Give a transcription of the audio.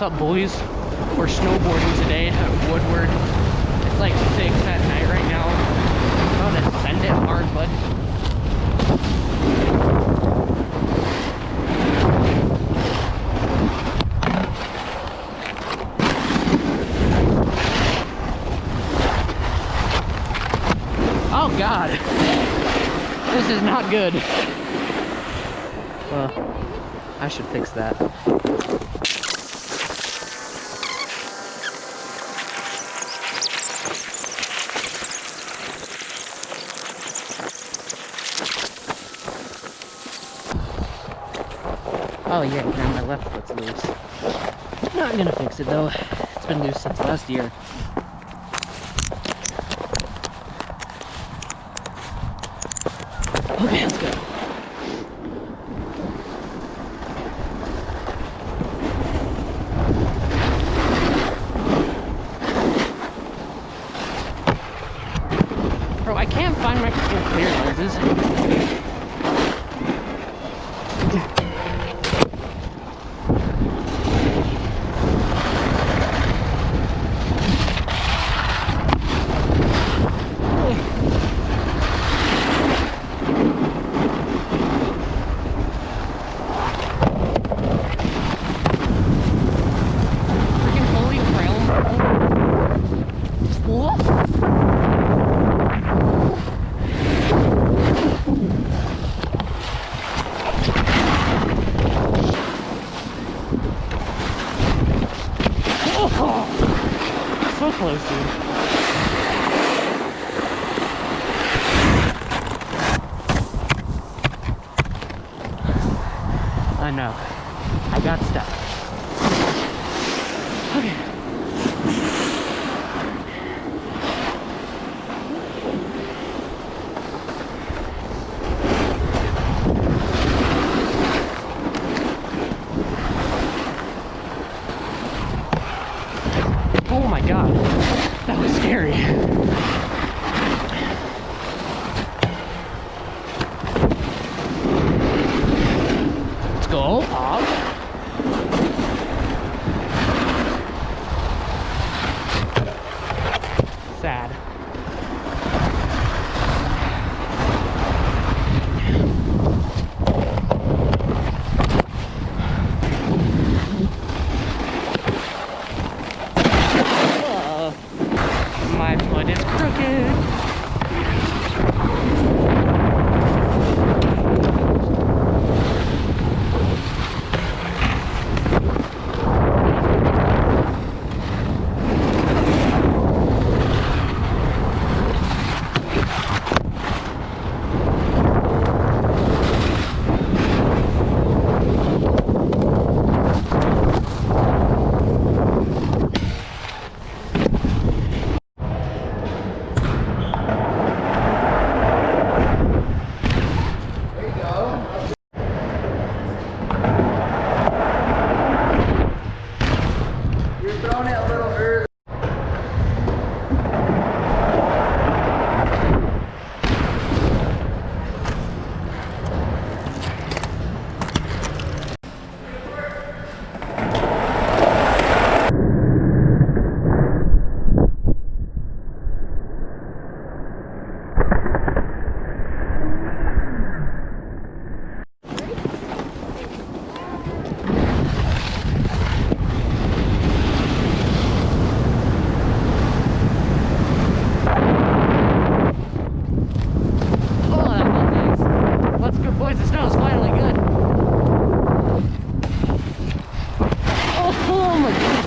What's up, boys? We're snowboarding today at Woodward. It's like 6 at night right now. I'm about to send it hard, bud. Oh God, this is not good. Well, I should fix that. Oh yeah, now my left foot's loose. Not gonna fix it though. It's been loose since last year. Okay, let's go. Bro, I can't find my clear lenses. So close, dude. I know. I got stuck. Okay. Oh my God, that was scary. Let's go up. Sad. My foot is crooked. Boys, the snow is finally good. Oh my God.